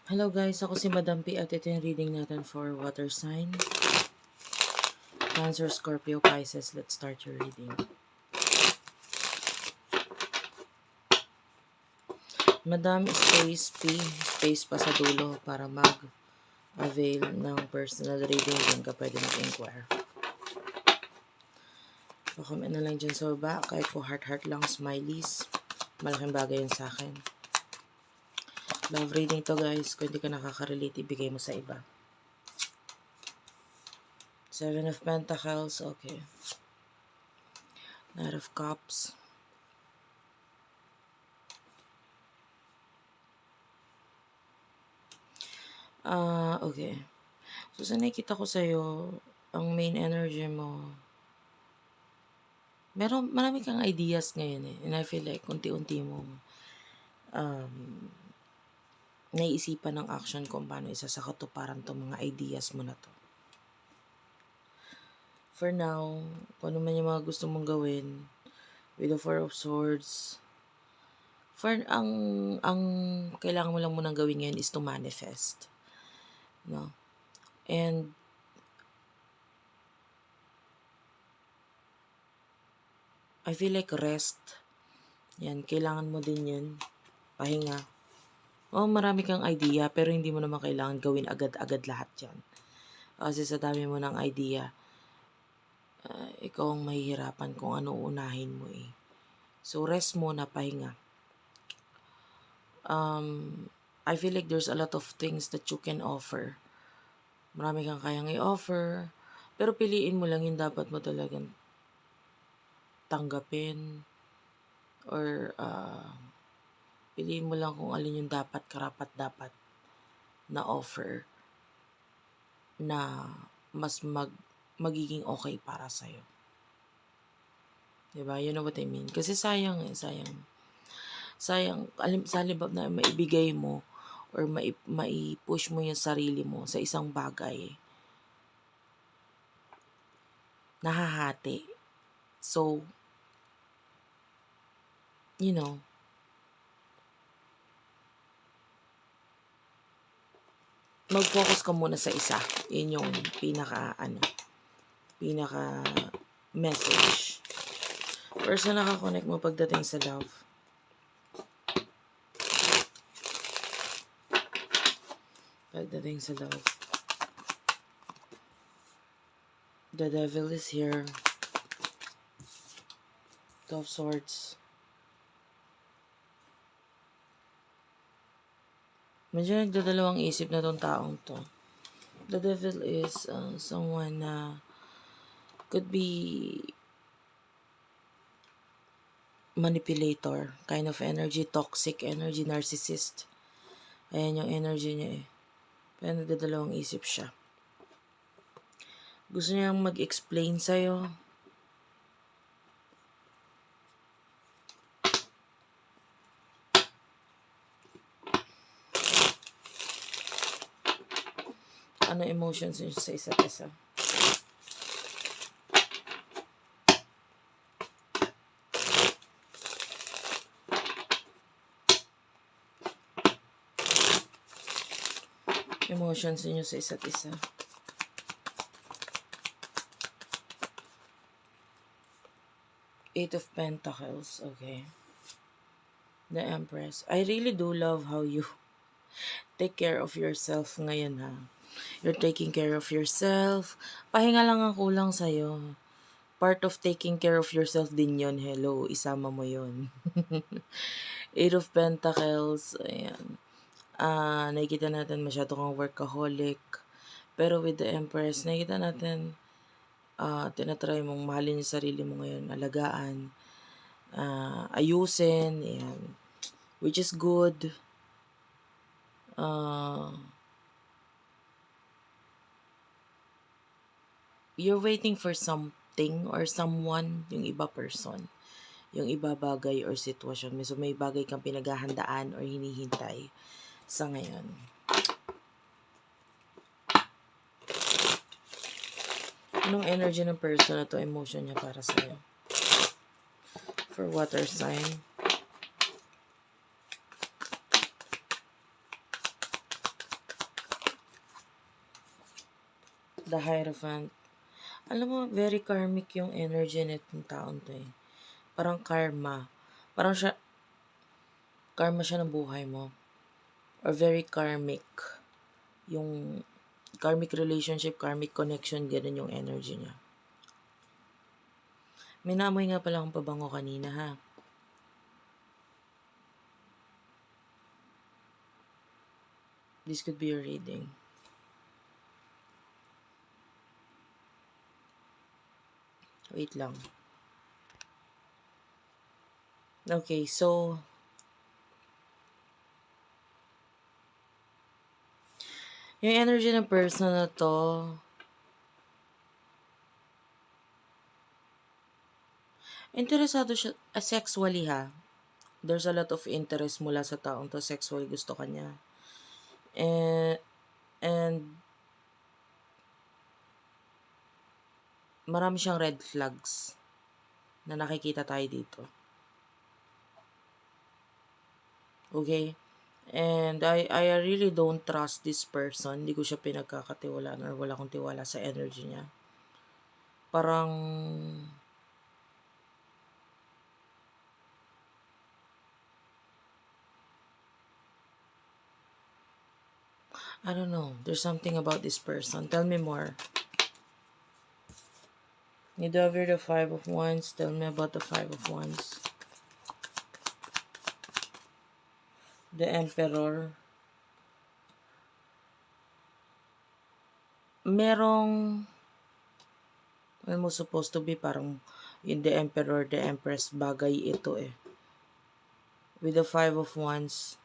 Hello guys, ako si Madam P at ito yung reading natin for water sign. Cancer, Scorpio, Pisces. Let's start your reading. Madam, space P, space pa sa dulo para mag-avail ng personal reading. Diyan ka pwede mag-inquire. Pa-comment na lang dyan sa baba. Kahit po heart lang, smileys. Malaking bagay yun sa akin. Love reading to guys. Kung hindi ka nakaka-relate, ibigay mo sa iba. Seven of Pentacles. Okay. Knight of Cups. Okay. So, sa nakikita ko sa'yo, ang main energy mo, marami kang ideas ngayon eh. And I feel like, unti-unti mong naiisipan ng action kung paano isa sa katuparan to mga ideas mo na to. For now, kung ano man yung mga gusto mong gawin, with the Four of Swords, ang kailangan mo lang munang gawin ngayon is to manifest. No? And I feel like rest. Yan, kailangan mo din yan. Pahinga. Marami kang idea, pero hindi mo naman kailangan gawin agad-agad lahat yan. Kasi sa dami mo ng idea, ikaw ang mahihirapan kung ano unahin mo eh. So, rest muna, pahinga. I feel like there's a lot of things that you can offer. Marami kang kayang i-offer, pero piliin mo lang yung dapat mo talagang tanggapin or piliin mo lang kung alin yung dapat, karapat-dapat na offer na mas magiging okay para sa'yo. Diba? You know what I mean? Kasi sayang eh, sayang. Sayang, sa halip na maibigay mo or mai-push mo yung sarili mo sa isang bagay, nahahati. So, you know, mag-focus ka muna sa isa. Yun yung pinaka message. First na nakakonect mo pagdating sa love. Pagdating sa love. The devil is here. Two of Swords. Medyo nagdadalawang isip na tong taong to. The devil is someone na could be manipulator, kind of energy, toxic energy, narcissist. Ayan yung energy niya eh. Pero nagdadalawang isip siya. Gusto niyang mag-explain sa'yo. Ano emotions niya sa isa't isa. Emotions niyo sa isa't isa. Eight of Pentacles. Okay. The Empress. I really do love how you take care of yourself ngayon ha. You're taking care of yourself. Pahinga lang ang kulang sa'yo. Part of taking care of yourself din yon. Hello, isama mo yon. Eight of Pentacles. Ayan. Nakikita natin masyado kang workaholic. Pero with the Empress, nakikita natin tinatry mong mahalin yung sarili mo ngayon, alagaan, ayusin, ayan, which is good. You're waiting for something or someone, yung iba person, yung iba bagay or sitwasyon. So may bagay kang pinaghahandaan or hinihintay sa ngayon. Anong energy ng person na to, emotion niya para sa'yo? For water sign. The Hierophant. Alam mo, very karmic yung energy nitong taon to eh. Parang karma. Karma siya ng buhay mo. Or very karmic. Yung karmic relationship, karmic connection, ganun yung energy niya. May naamoy nga pala akong pabango kanina ha. This could be your reading. Wait lang. Okay, so yung energy ng person na to, interesado siya sexually ha. There's a lot of interest mula sa taong to, sexually gusto kanya. And marami siyang red flags na nakikita tayo dito. Okay? And I really don't trust this person. Hindi ko siya pinagkakatiwalaan or wala akong tiwala sa energy niya. Parang I don't know. There's something about this person. Tell me more. You over the 5 of Wands. Tell me about the 5 of Wands. The Emperor. Merong mo supposed to be parang in the Emperor, the Empress, bagay ito eh. With the 5 of Wands,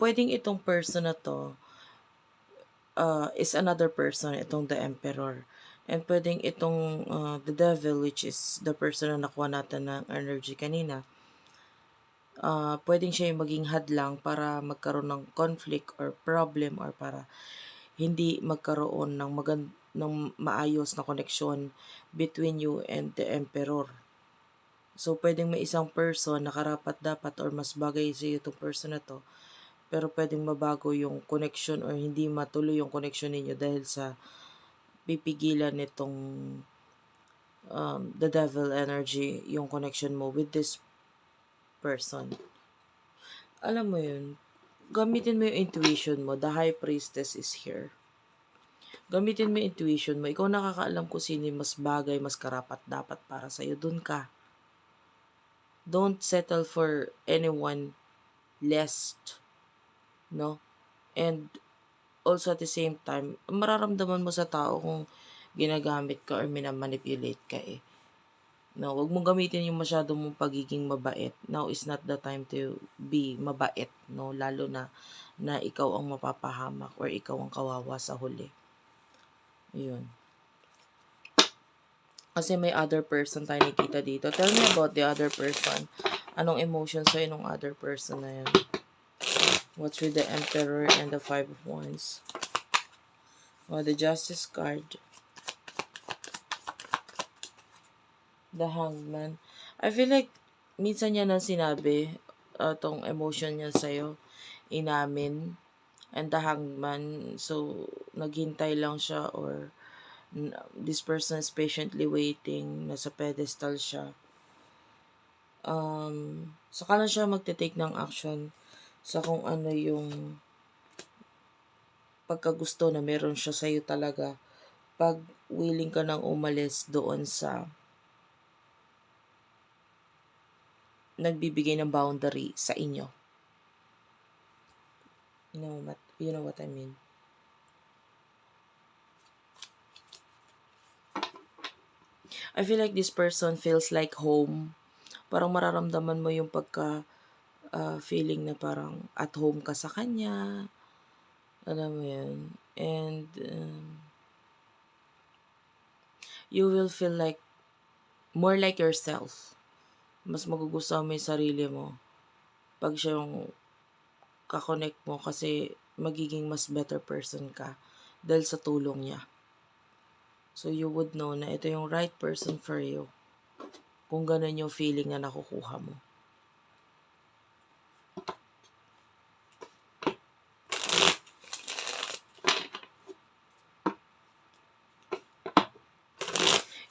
pwedeng itong person na to is another person, itong the Emperor. And pwedeng itong the Devil, which is the person na nakuha natin ng energy kanina, pwedeng siya yung maging hadlang para magkaroon ng conflict or problem or para hindi magkaroon ng maayos na connection between you and the Emperor. So, pwedeng may isang person na karapat-dapat or mas bagay sa iyo itong person na to, pero pwedeng mabago yung connection or hindi matuloy yung connection ninyo dahil sa pipigilan nitong the devil energy, yung connection mo with this person. Alam mo yun, gamitin mo yung intuition mo. The High Priestess is here. Gamitin mo yung intuition mo. Ikaw nakakaalam kung sino yung mas bagay, mas karapat-dapat para sa'yo. Dun ka. Don't settle for anyone less. No? And also at the same time, mararamdaman mo sa tao kung ginagamit ka or minamanipulate ka eh. No, wag mong gamitin yung masyado mong pagiging mabait. Now is not the time to be mabait, no? Lalo na ikaw ang mapapahamak or ikaw ang kawawa sa huli. Yun. Kasi may other person tayo nakita dito. Tell me about the other person. Anong emotions sa'yo nung other person na yun? What's with the Emperor and the 5 of Wands? Oh, the Justice card. The Hangman. I feel like minsan niya nang sinabi tong emotion niya sa'yo, inamin. And the Hangman, so naghintay lang siya or this person is patiently waiting, nasa pedestal siya. Saka lang siya magte-take ng action sa kung ano yung pagkagusto na meron siya sa'yo talaga pag willing ka nang umalis doon sa nagbibigay ng boundary sa inyo. You know what I mean? I feel like this person feels like home. Parang mararamdaman mo yung feeling na parang at home ka sa kanya. Alam mo yun. And you will feel like more like yourself. Mas magugustuhan mo yung sarili mo pag siya yung kakonect mo kasi magiging mas better person ka dahil sa tulong niya. So you would know na ito yung right person for you kung ganun yung feeling na nakukuha mo.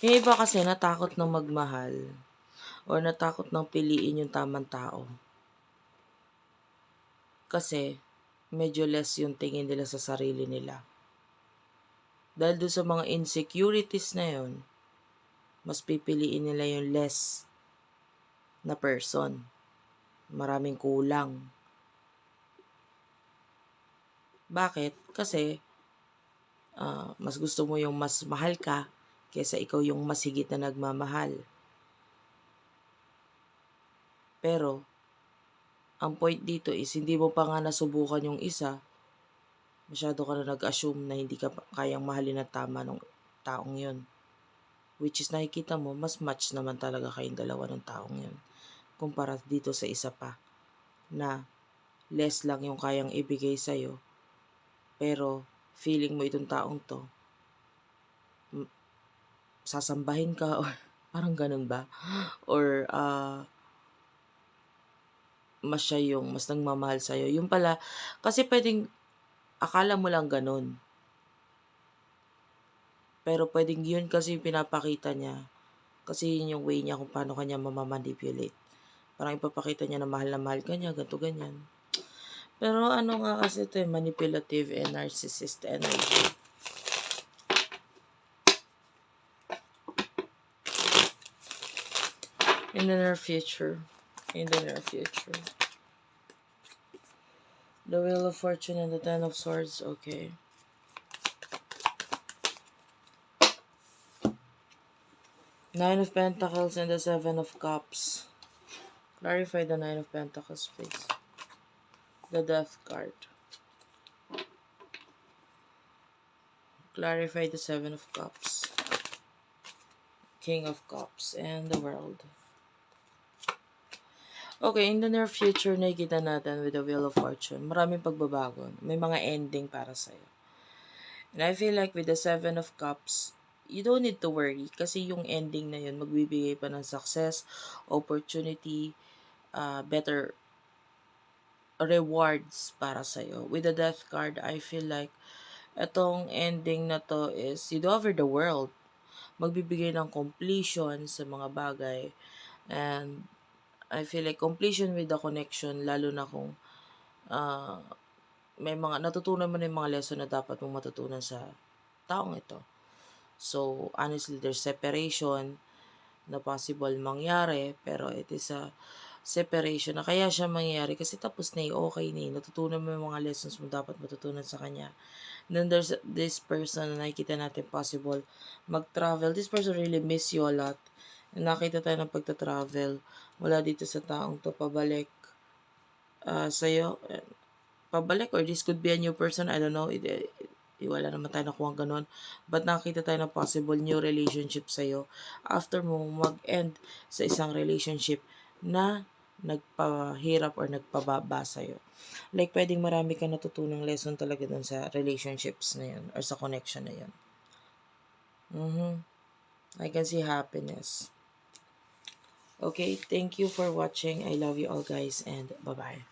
Yung iba kasi natakot ng magmahal or natakot ng piliin yung tamang tao. Kasi medyo less yung tingin nila sa sarili nila. Dahil doon sa mga insecurities na yun, mas pipiliin nila yung less na person. Maraming kulang. Bakit? Kasi mas gusto mo yung mas mahal ka kaysa ikaw yung mas higit na nagmamahal. Pero, ang point dito is hindi mo pa nga nasubukan yung isa, masyado ka na nag-assume na hindi ka kayang mahalin na tama ng taong yun. Which is nakikita mo, mas match naman talaga kayong dalawa ng taong yun. Kumpara dito sa isa pa, na less lang yung kayang ibigay sa'yo, pero feeling mo itong taong to, sasambahin ka or parang ganun ba? Or mas siya yung mas nagmamahal sa'yo. Yung pala, kasi pwedeng akala mo lang ganun. Pero pwedeng yun kasi yung pinapakita niya. Kasi yun yung way niya kung paano kanya mamamanipulate. Parang ipapakita niya na mahal ka niya, ganito, ganyan. Pero ano nga kasi ito manipulative and narcissist energy. In the near future. In the near future. The Wheel of Fortune and the Ten of Swords. Okay. Nine of Pentacles and the Seven of Cups. Clarify the Nine of Pentacles, please. The Death card. Clarify the Seven of Cups. King of Cups and the World. Okay, in the near future, nakikita natin with the Wheel of Fortune, maraming pagbabago. May mga ending para sa'yo. And I feel like with the Seven of Cups, you don't need to worry kasi yung ending na yun, magbibigay pa ng success, opportunity, better rewards para sa'yo. With the Death card, I feel like itong ending na to is you do over the world. Magbibigay ng completion sa mga bagay. And I feel like completion with the connection, lalo na kung may mga natutunan mo na yung mga lesson na dapat mong matutunan sa taong ito. So, honestly, there's separation na possible mangyari, pero it is a separation na kaya siya mangyayari kasi tapos na okay na natutunan mo yung mga lessons mo dapat matutunan sa kanya. Then there's this person na nakikita natin possible mag-travel. This person really miss you a lot. Nakita tayo ng pagta-travel mula dito sa taong to pabalik sa'yo. Pabalik or this could be a new person. I don't know. Wala naman tayo nakuha ganun. But nakita tayo ng possible new relationship sa'yo after mo mag-end sa isang relationship na nagpahirap or nagpababa sa'yo. Like, pwedeng marami kang natutunang lesson talaga dun sa relationships na yun or sa connection na yun. I can see happiness. Okay, thank you for watching. I love you all guys and bye-bye.